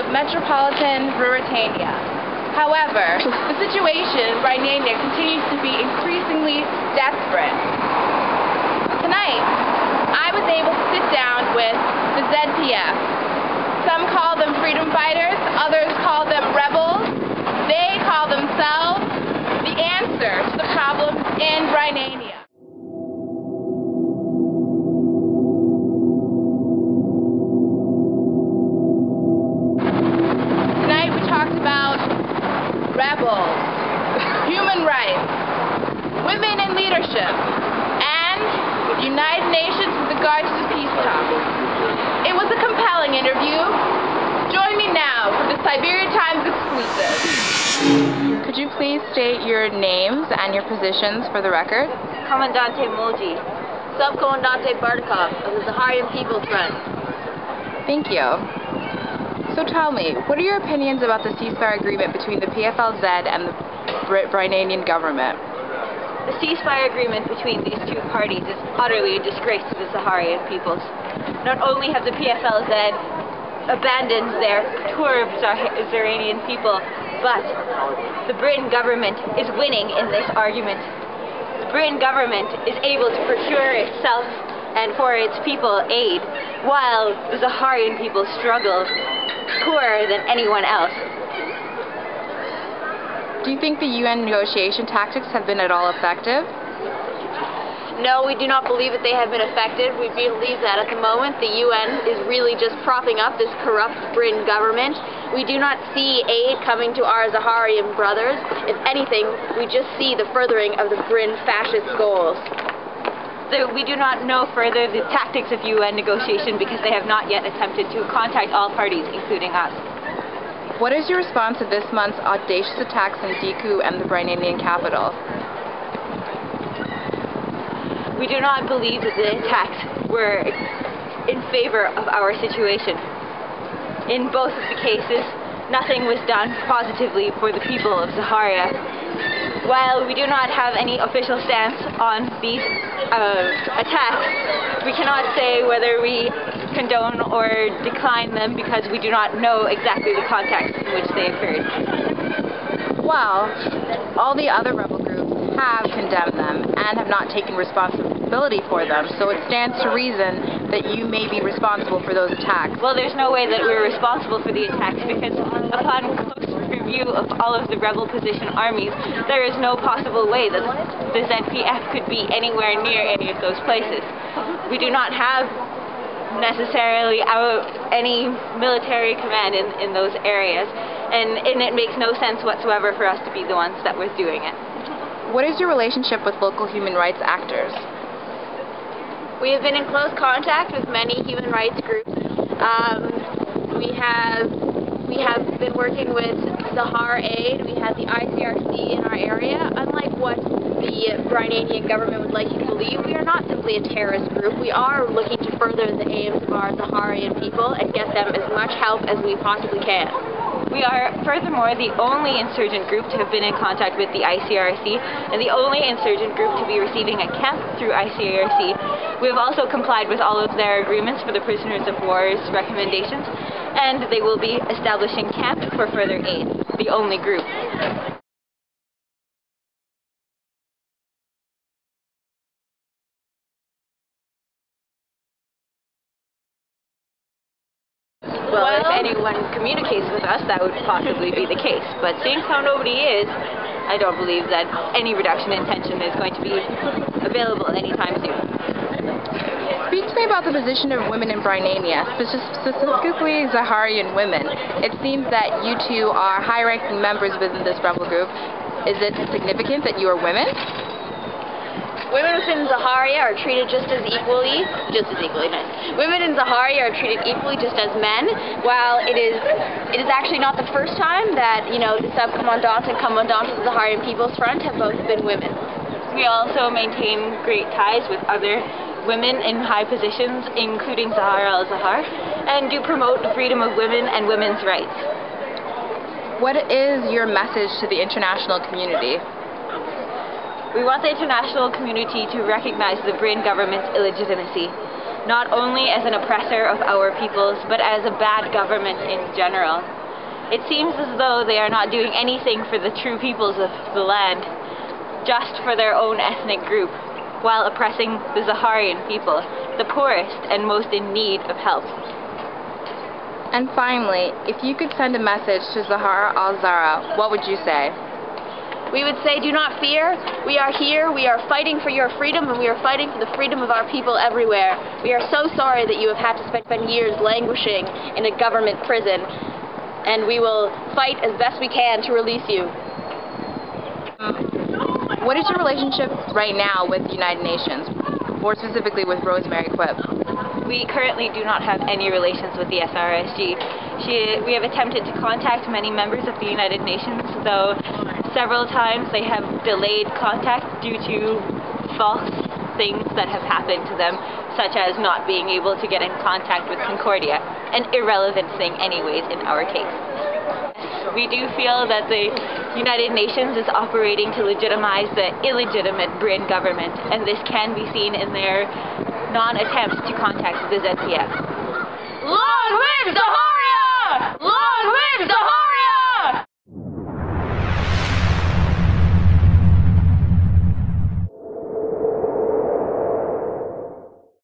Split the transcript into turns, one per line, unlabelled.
of metropolitan Ruritania. However, the situation in Rhinania continues to be increasingly desperate. Tonight, I was able to sit down with the ZPF. Some call them freedom fighters, others call them rebels. They call themselves the answer to the problems in Rhinania. Tonight we talked about rebels, human rights, women in leadership, and United Nations with regard to the peace talks. It was a compelling interview. Join me now for the Cyberian Times exclusive. Could you please state your names and your positions for the record?
Commandante Moji, Subcommandante Bartikov of the Zaharian People's Front.
Thank you. So tell me, what are your opinions about the ceasefire agreement between the PFLZ and the Rhinanian government?
The ceasefire agreement between these two parties is utterly a disgrace to the Zaharian peoples. Not only have the PFLZ abandoned their tour of Zaharian people, but the Britain government is winning in this argument. The Britain government is able to procure itself and for its people aid, while the Zaharian people struggle poorer than anyone else.
Do you think the UN negotiation tactics have been at all effective?
No, we do not believe that they have been effective. We believe that at the moment the UN is really just propping up this corrupt Britain government. We do not see aid coming to our Zaharian brothers. If anything, we just see the furthering of the Britain fascist goals. So we do not know further the tactics of UN negotiation because they have not yet attempted to contact all parties, including us.
What is your response to this month's audacious attacks in Diku and the Rhinanian capital?
We do not believe that the attacks were in favor of our situation. In both of the cases, nothing was done positively for the people of Zaharia. While we do not have any official stance on these attacks, we cannot say whether we condone or decline them because we do not know exactly the context in which they occurred.
Well, all the other rebel groups have condemned them and have not taken responsibility for them, so it stands to reason that you may be responsible for those attacks.
Well, there's no way that we're responsible for the attacks because upon close review of all of the rebel position armies, there is no possible way that the ZPF could be anywhere near any of those places. We do not have necessarily any military command in those areas, and it makes no sense whatsoever for us to be the ones that was doing it.
What is your relationship with local human rights actors?
We have been in close contact with many human rights groups. We have been working with Sahar Aid. We have the ICRC in our area. Unlike what the Rhinanian government would like you to believe, we are not simply a terrorist group. We are looking to further the aims of our Zaharian people and get them as much help as we possibly can. We are, furthermore, the only insurgent group to have been in contact with the ICRC and the only insurgent group to be receiving a camp through ICRC. We have also complied with all of their agreements for the prisoners of war's recommendations, and they will be establishing camp for further aid, the only group. Well, if anyone communicates with us, that would possibly be the case. But seeing how nobody is, I don't believe that any reduction in tension is going to be available anytime soon.
Speak to me about the position of women in Rhinania, specifically Zaharian women. It seems that you two are high-ranking members within this rebel group. Is it significant that you are women?
Women within Zaharia are treated just as equally, nice. Women in Zaharia are treated equally just as men, while it is actually not the first time that, the subcommandant and commandant of the Zaharian People's Front have both been women. We also maintain great ties with other women in high positions, including Zahara al-Zahar, and do promote the freedom of women and women's rights.
What is your message to the international community?
We want the international community to recognize the Britain government's illegitimacy, not only as an oppressor of our peoples, but as a bad government in general. It seems as though they are not doing anything for the true peoples of the land, just for their own ethnic group, while oppressing the Zaharian people, the poorest and most in need of help.
And finally, if you could send a message to Zahara al-Zahra, what would you say?
We would say, do not fear. We are here. We are fighting for your freedom, and we are fighting for the freedom of our people everywhere. We are so sorry that you have had to spend years languishing in a government prison, and we will fight as best we can to release you.
What is your relationship right now with the United Nations, more specifically with Rosemary Quibb?
We currently do not have any relations with the SRSG. We have attempted to contact many members of the United Nations, though several times they have delayed contact due to false things that have happened to them, such as not being able to get in contact with Concordia, an irrelevant thing anyways in our case. We do feel that the United Nations is operating to legitimize the illegitimate Bryn government, and this can be seen in their non-attempt to contact the ZPF.
Long live Zaharia! Long live Zaharia!